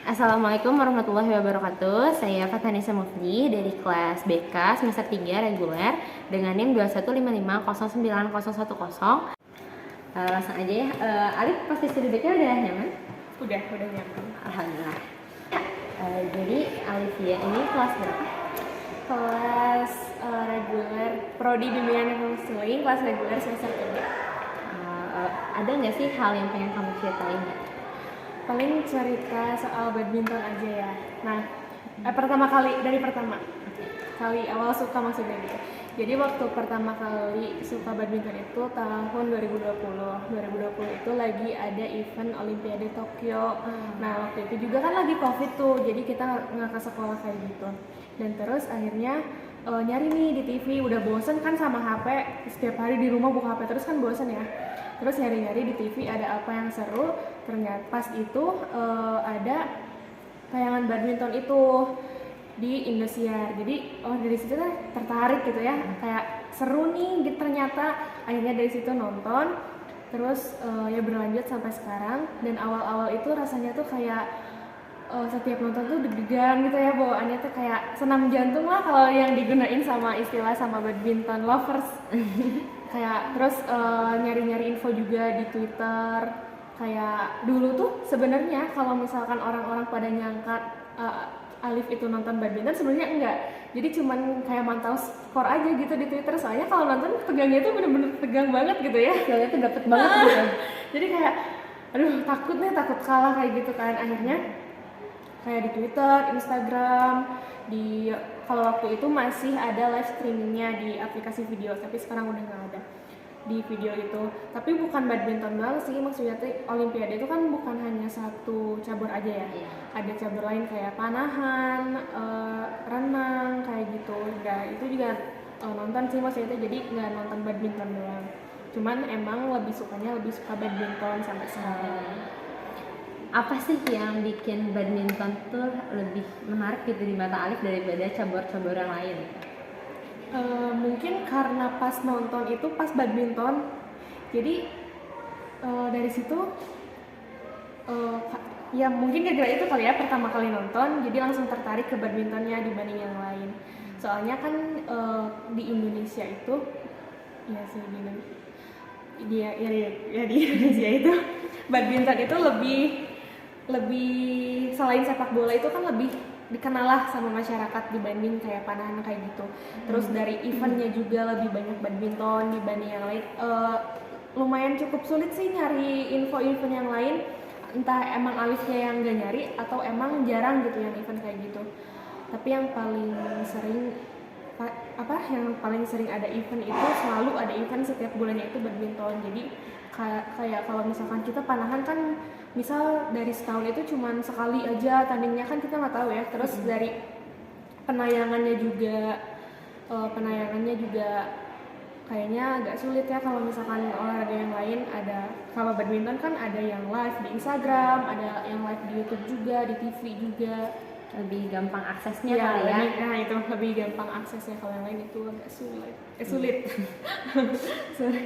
Assalamualaikum warahmatullahi wabarakatuh. Saya Fathanisa Mufdi dari kelas BK semester 3 reguler dengan NIM 215509010. Langsung aja ya. Alif posisi duduknya udah nyaman? Udah nyaman. Alhamdulillah. Jadi Alif ya, ini kelas berapa? Kelas reguler Prodi Bimbingan Konseling kelas reguler semester 3. Ada nggak sih hal yang pengen kamu ceritain? Paling cerita soal badminton aja ya. Nah, pertama kali awal suka maksudnya gitu. Jadi waktu pertama kali suka badminton itu tahun 2020. 2020 itu lagi ada event Olimpiade Tokyo. Nah, waktu itu juga kan lagi Covid tuh. Jadi kita nggak ke sekolah kayak gitu. Dan terus akhirnya nyari nih di TV, udah bosen kan sama HP, setiap hari di rumah buka HP terus kan bosen ya. Terus nyari-nyari di TV ada apa yang seru, ternyata pas itu ada tayangan badminton itu di Indosiar. Jadi dari situ kan tertarik gitu ya, kayak seru nih gitu ternyata. Akhirnya dari situ nonton, terus ya berlanjut sampai sekarang. Dan awal-awal itu rasanya tuh kayak setiap nonton tuh deg-degan gitu ya, bawaannya tuh kayak senam jantung lah kalau yang digunain sama badminton lovers. Kayak terus nyari-nyari info juga di Twitter. Kayak dulu tuh sebenarnya kalau misalkan orang-orang pada nyangka Alif itu nonton badminton, sebenarnya enggak. Jadi cuman kayak mantau skor aja gitu di Twitter. Soalnya kalau nonton tegangnya tuh bener-bener tegang banget gitu ya. Soalnya tuh dapet banget gitu. Jadi kayak aduh takut kalah kayak gitu kan. Akhirnya kayak di Twitter, Instagram, kalau waktu itu masih ada live streamingnya di aplikasi video, tapi sekarang udah nggak ada di video itu. Tapi bukan badminton doang sih, maksudnya tuh Olimpiade itu kan bukan hanya satu cabur aja ya. Ada cabur lain kayak panahan, renang kayak gitu. Dan itu juga nonton sih maksudnya, jadi nggak nonton badminton doang. Cuman emang lebih suka badminton sampai sekarang. Apa sih yang bikin badminton tuh lebih menarik gitu di mata Alif daripada cabur-cabur yang lain? Mungkin karena pas nonton itu pas badminton, jadi dari situ ya mungkin gara-gara itu kali ya, pertama kali nonton jadi langsung tertarik ke badmintonnya dibanding yang lain. Soalnya kan di Indonesia itu ya sih di Indonesia itu badminton itu lebih selain sepak bola itu kan lebih dikenal lah sama masyarakat dibanding kayak panahan kayak gitu. Terus dari eventnya juga lebih banyak badminton dibanding yang lain. Lumayan cukup sulit sih nyari info-event yang lain. Entah emang Alifnya yang gak nyari atau emang jarang gitu yang event kayak gitu. Tapi yang paling sering ada event itu selalu ada event setiap bulannya itu badminton. Jadi kayak kalau misalkan kita panahan kan misal dari setahun itu cuman sekali aja tandingnya kan kita nggak tahu ya. Terus dari penayangannya juga kayaknya agak sulit ya kalau misalkan olahraga yang lain. Ada, kalau badminton kan ada yang live di Instagram, ada yang live di YouTube juga, di TV juga, Lebih gampang aksesnya kali ya. Nah itu lebih gampang aksesnya, kalau yang lain itu agak sulit.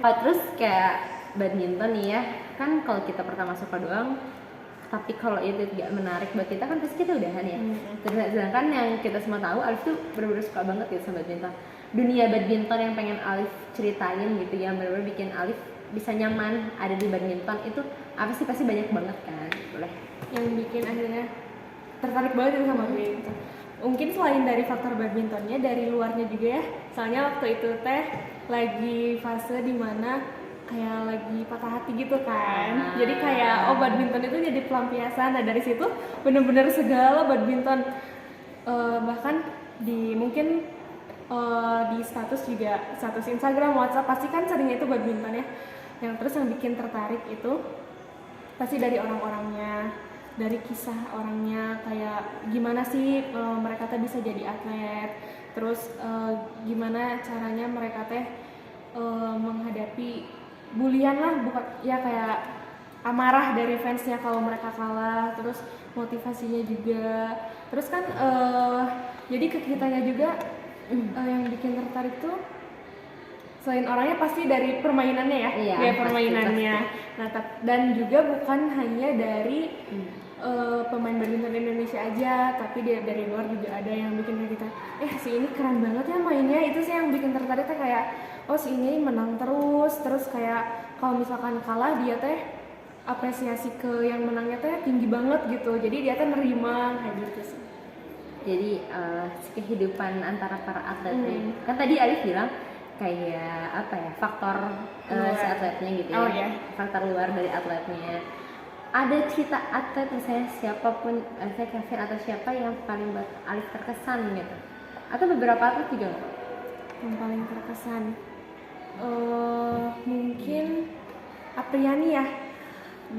Terus kayak badminton nih ya, kan kalau kita pertama suka doang, tapi kalau itu tidak menarik buat kita kan pasti kita udahan ya. Sedangkan yang kita semua tahu, Alif tuh benar-benar suka banget gitu sama badminton. Dunia badminton yang pengen Alif ceritain gitu, yang benar-benar bikin Alif bisa nyaman ada di badminton itu apa sih? Pasti banyak banget kan. Boleh. Yang bikin akhirnya tertarik banget itu sama badminton. Mungkin selain dari faktor badmintonnya, dari luarnya juga ya. Soalnya waktu itu teh lagi fase dimana kayak lagi patah hati gitu kan. Jadi kayak badminton itu jadi pelampiasan. Nah dari situ bener-bener segala badminton. Bahkan mungkin di status Instagram, WhatsApp pasti kan seringnya itu badminton ya. Terus yang bikin tertarik itu pasti dari orang-orangnya, dari kisah orangnya, kayak gimana sih mereka teh bisa jadi atlet. Terus gimana caranya mereka teh menghadapi bulian lah, bukan ya, kayak amarah dari fansnya kalau mereka kalah. Terus motivasinya juga. Terus kan jadi ke kitanya juga yang bikin tertarik tuh selain orangnya pasti dari permainannya ya. Iya, permainannya pasti. Nah dan juga bukan hanya dari pemain badminton Indonesia aja, tapi dari luar juga ada yang bikin kayak kita, si ini keren banget ya mainnya. Itu sih yang bikin tertariknya kayak, oh si ini menang terus kayak kalau misalkan kalah dia teh apresiasi ke yang menangnya teh tinggi banget gitu, jadi dia teh nerima kayak gitu sih. Jadi kehidupan antara para atletnya kan tadi Alif bilang kayak apa ya, faktor si atletnya gitu ya. Oh, yeah. Faktor luar dari atletnya. Ada cerita atlet misalnya siapapun, saya Kevin atau siapa yang paling buat Alif terkesan gitu, atau beberapa atlet juga nggak? Yang paling terkesan mungkin Apriani ya,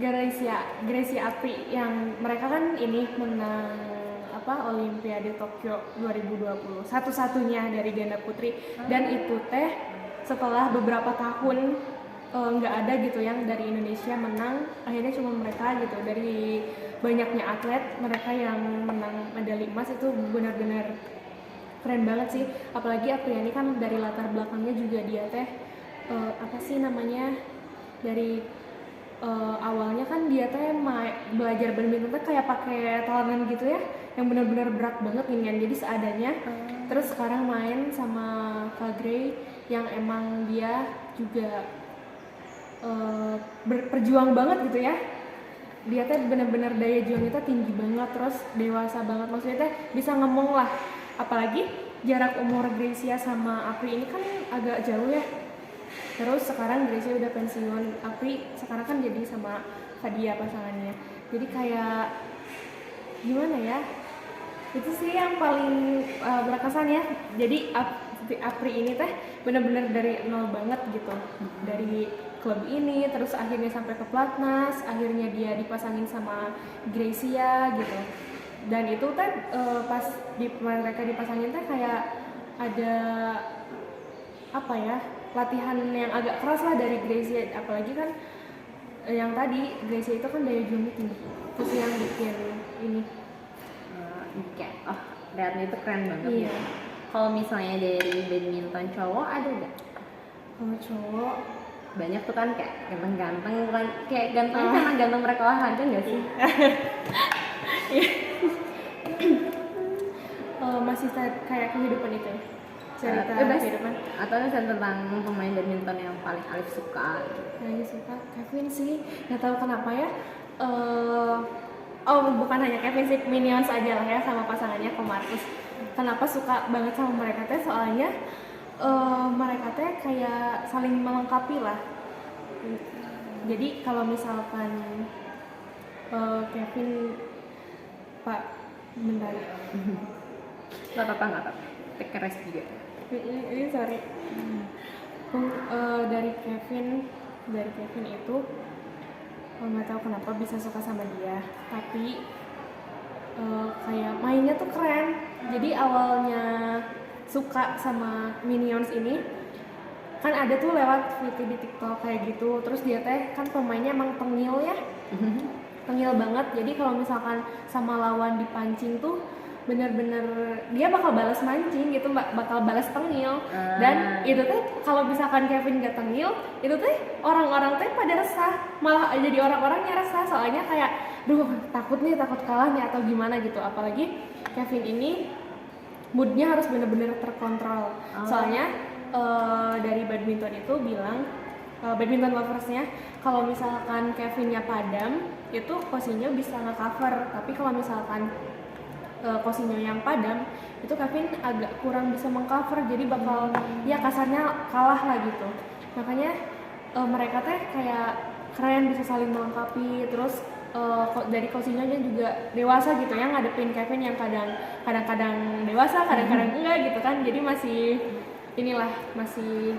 Gracia Apri, yang mereka kan ini menang Olimpiade Tokyo 2020 satu-satunya dari ganda putri, dan itu teh setelah beberapa tahun nggak ada gitu yang dari Indonesia menang, akhirnya cuma mereka gitu. Dari banyaknya atlet, mereka yang menang medali emas itu benar-benar keren banget sih. Apalagi Apriani kan dari latar belakangnya juga dia teh dari awalnya kan dia teh belajar badminton teh kayak pakai talenan gitu ya, yang benar-benar berat banget ini, jadi seadanya. Terus sekarang main sama Kak Gray yang emang dia juga berjuang banget gitu ya. Dia teh benar-benar daya juangnya tinggi banget, terus dewasa banget, maksudnya teh bisa ngomong lah. Apalagi jarak umur Gracia sama Apri ini kan agak jauh ya. Terus sekarang Gracia udah pensiun, Apri sekarang kan jadi sama Fadia pasangannya. Jadi kayak gimana ya? Itu sih yang paling berkesan ya. Jadi Apri ini teh benar-benar dari nol banget gitu. Dari klub ini, terus akhirnya sampai ke Platnas, akhirnya dia dipasangin sama Gracia gitu. Dan itu teh pas mereka dipasangin teh kayak ada latihan yang agak keras lah dari Gracia. Apalagi kan yang tadi Gracia itu kan daya juangnya tinggi, terus yang bikin ini kayak lihatnya itu keren banget. Iya. Ya. Kalau misalnya dari badminton cowok ada nggak? Kalau cowok banyak tuh kan kayak ganteng-ganteng, bukan kayak ganteng karena ganteng mereka olahraga nggak sih? Masih kayak kehidupan itu, cerita kehidupan. Atau misalnya tentang pemain badminton yang paling Alif suka? Yang suka Kevin sih, nggak tahu kenapa ya. Bukan hanya Kevin sih, Minions aja lah ya sama pasangannya Komarkus. Kenapa suka banget sama mereka teh? Soalnya mereka teh kayak saling melengkapi lah. Jadi kalau misalkan Kevin bentar. Nggak apa-apa, take a rest juga. Ini sorry. Dari Kevin itu nggak tahu kenapa bisa suka sama dia, tapi kayak mainnya tuh keren. Jadi awalnya suka sama Minions ini kan ada tuh lewat video di TikTok kayak gitu, terus dia teh kan pemainnya emang tengil ya, tengil banget. Jadi kalau misalkan sama lawan dipancing tuh bener-bener dia bakal balas mancing gitu, bakal balas tengil. Dan itu teh kalau misalkan Kevin gak tengil, itu teh orang-orang teh pada resah, malah jadi orang-orangnya resah, soalnya kayak takut kalah nih atau gimana gitu. Apalagi Kevin ini moodnya harus bener-bener terkontrol. Soalnya dari badminton itu bilang, badminton loversnya, kalau misalkan Kevinnya padam itu Kosinyo bisa nge-cover, tapi kalau misalkan Kosinyo yang padam itu Kevin agak kurang bisa meng-cover, jadi bakal ya kasarnya kalah lah gitu. Makanya mereka teh kayak keren, bisa saling melengkapi. Terus dari Kosinyo juga dewasa gitu ya, ngadepin Kevin yang kadang-kadang dewasa, kadang-kadang enggak gitu kan. Jadi masih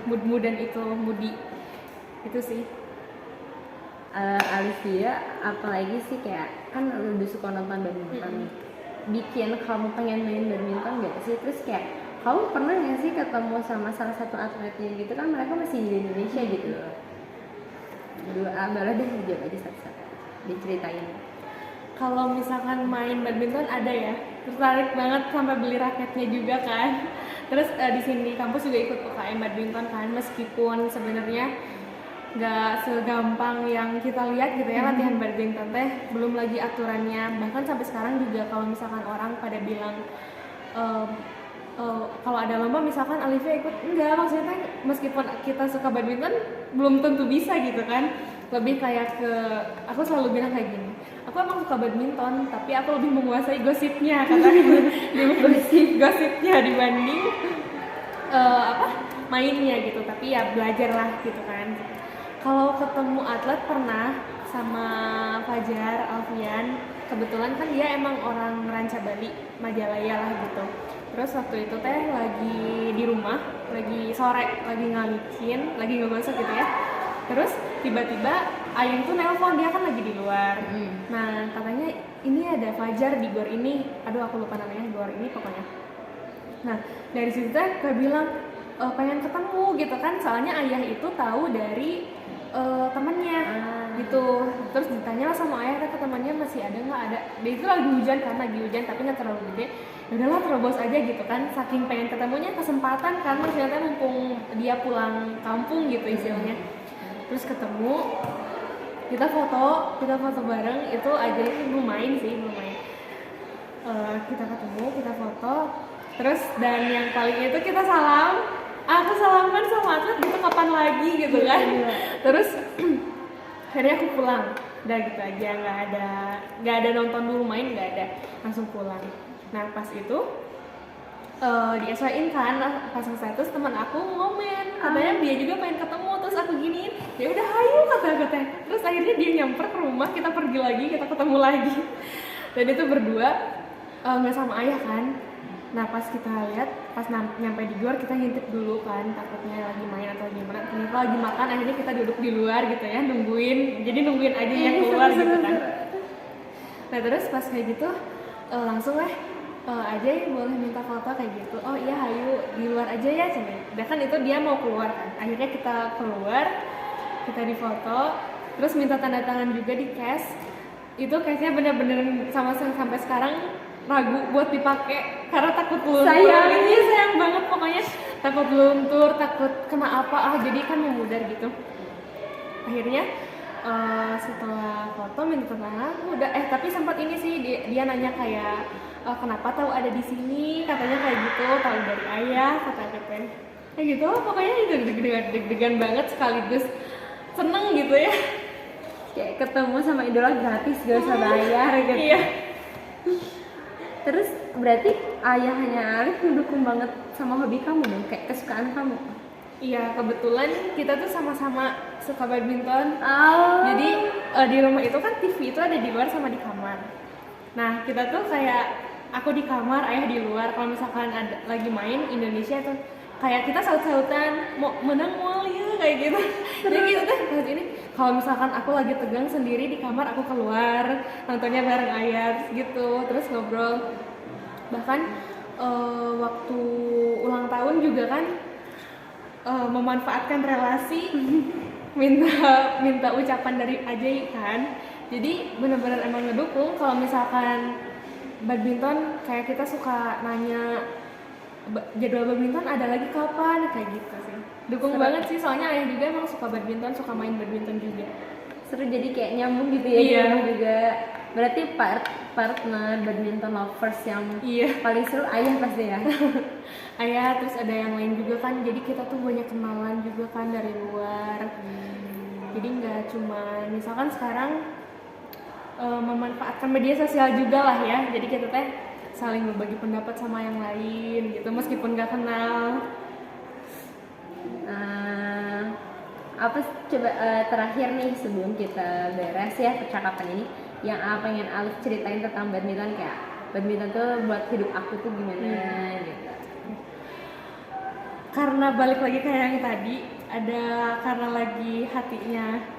mood-moodan itu, moody itu sih. Alivia, apalagi sih kayak kan lu udah suka nonton badminton, bikin kamu pengen main badminton gak sih? Terus kayak kamu pernah gak sih ketemu sama salah satu atletnya gitu kan, mereka masih di Indonesia gitu loh. Boleh deh jawab aja satu-satu, diceritain. Kalau misalkan main badminton ada ya, tertarik banget sampai beli raketnya juga kan. Terus di sini di kampus juga ikut UKM badminton kan, meskipun sebenarnya nggak segampang yang kita lihat gitu ya latihan badminton teh, belum lagi aturannya. Bahkan sampai sekarang juga kalau misalkan orang pada bilang kalau ada lomba misalkan Alifia ikut, enggak, maksudnya meskipun kita suka badminton belum tentu bisa gitu kan. Lebih kayak ke, aku selalu bilang kayak gini, aku emang suka badminton tapi aku lebih menguasai gosipnya katanya. Gosipnya dibanding mainnya gitu. Tapi ya belajar lah gitu kan. Kalau ketemu atlet pernah sama Fajar Alfian, kebetulan kan dia emang orang Ranca Bali, Majalaya lah gitu. Terus waktu itu teh lagi di rumah, lagi sore, lagi ngalicin, lagi ngegosok gitu ya. Terus tiba-tiba Ayang tuh nelpon, dia kan lagi di luar. Nah katanya ini ada Fajar di gor ini, aduh aku lupa namanya, gor ini pokoknya. Nah dari situ teh gue bilang pengen ketemu gitu kan, soalnya Ayah itu tahu dari temennya gitu. Terus ditanya lah sama Ayah, temannya masih ada nggak? Ada. Dia itu lagi hujan kan, lagi hujan tapi nggak terlalu gede. Udahlah terobos aja gitu kan, saking pengen ketemunya, kesempatan kan, ternyata mumpung dia pulang kampung gitu istilahnya. Terus ketemu, kita foto bareng, itu aja belum main sih, belum main. Kita ketemu, kita foto, terus dan yang paling itu kita salam. Aku salaman sama atlet gitu kapan lagi gitu kan. Terus akhirnya aku pulang, udah gitu aja, nggak ada nonton dulu main, nggak ada, langsung pulang. Nah pas itu di SY-in kan, pas status teman aku ngomen katanya dia juga pengen ketemu, terus aku giniin, ya udah hayu kata terus akhirnya dia nyamper ke rumah, kita pergi lagi, kita ketemu lagi. Dan itu berdua nggak sama Ayah kan. Nah pas kita lihat, pas nyampe di luar kita ngintip dulu kan, takutnya lagi main atau gimana. Ternyata lagi makan, akhirnya kita duduk di luar gitu ya, nungguin aja yang keluar gitu kan. Nah terus pas kayak gitu langsung aja boleh minta foto kayak gitu. Oh iya hayu di luar aja ya cuman. Udah kan itu dia mau keluar kan. Akhirnya kita keluar, kita difoto, terus minta tanda tangan juga di cash. Itu cashnya bener-bener sampai sekarang ragu buat dipakai karena takut luntur. Sayang banget pokoknya, takut luntur, takut kena apa jadi kan memudar gitu. Akhirnya setelah foto minta tangan udah tapi sempat ini sih dia nanya kayak kenapa tahu ada di sini, katanya kayak gitu, tahu dari Ayah kata kayak gitu. Pokoknya itu deg-degan banget sekaligus seneng gitu ya, kayak ketemu sama idola gratis gak usah bayar gitu. Iya. Terus berarti ayahnya Alif mendukung banget sama hobi kamu dong, kayak kesukaan kamu. Iya, kebetulan kita tuh sama-sama suka badminton. Jadi di rumah itu kan TV itu ada di luar sama di kamar. Nah kita tuh kayak aku di kamar, Ayah di luar. Kalau misalkan ada lagi main Indonesia tuh kayak kita saut-sautan mau menang mau ya kayak gitu. Jadi gitu deh pas ini. Kalau misalkan aku lagi tegang sendiri di kamar, aku keluar nontonnya bareng Ayah gitu, terus ngobrol. Bahkan waktu ulang tahun juga kan memanfaatkan relasi minta ucapan dari Ajay kan. Jadi benar-benar emang ngedukung. Kalau misalkan badminton kayak kita suka nanya jadwal badminton ada lagi kapan kayak gitu sih. Dukung banget sih, soalnya Ayah juga emang suka badminton, suka main badminton juga. Seru, jadi kayak nyambung gitu ya. Iya juga. Berarti partner badminton lovers yang paling seru Ayah pasti ya. Ayah, terus ada yang lain juga kan, jadi kita tuh banyak kenalan juga kan dari luar. Jadi nggak cuma misalkan sekarang memanfaatkan media sosial juga lah ya, jadi kita teh saling berbagi pendapat sama yang lain gitu meskipun nggak kenal. Apa coba terakhir nih sebelum kita beres ya percakapan ini, yang pengen Alif ceritain tentang badminton, kayak badminton tuh buat hidup aku tuh gimana gitu. Karena balik lagi kayak yang tadi, ada karena lagi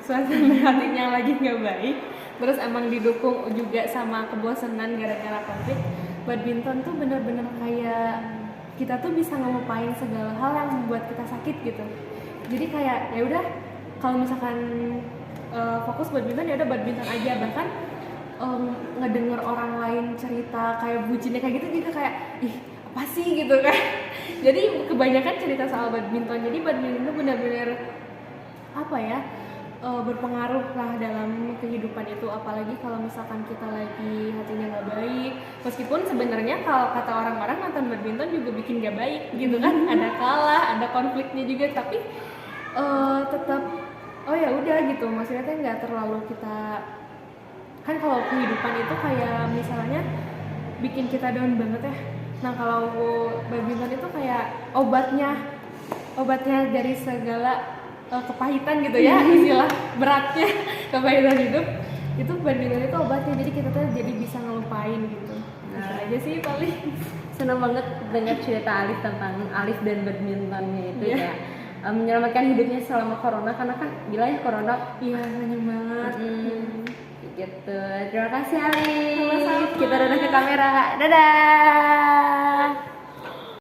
suasana hatinya lagi nggak baik, terus emang didukung juga sama kebosanan gara-gara konflik. Badminton tuh bener-bener kayak kita tuh bisa ngelupain segala hal yang membuat kita sakit gitu. Jadi kayak ya udah kalau misalkan fokus badminton ya udah badminton aja. Bahkan ngedenger orang lain cerita kayak bucinnya kayak gitu juga kayak ih apa sih gitu kan. Jadi kebanyakan cerita soal badminton. Jadi badminton itu benar-benar apa ya, berpengaruh lah dalam kehidupan itu, apalagi kalau misalkan kita lagi hatinya nggak baik. Meskipun sebenarnya kalau kata orang-orang nonton badminton juga bikin nggak baik gitu kan, ada kalah, ada konfliknya juga, tapi tetap oh ya udah gitu, maksudnya kan nggak terlalu kita, kan kalau kehidupan itu kayak misalnya bikin kita down banget ya. Nah kalau badminton itu kayak obatnya dari segala kepahitan gitu ya, istilah beratnya kepahitan hidup itu badminton itu obatnya, jadi kita tuh jadi bisa ngelupain gitu. Itu aja sih paling. Senang banget dengar cerita Alif tentang Alif dan badmintonnya itu Iya. ya, menyelamatkan hidupnya selama corona, karena kan gila ya corona. Iya, banyak banget. Gitu. Terima kasih Alif. Sama-sama. Kita udah ke kamera. Dadah.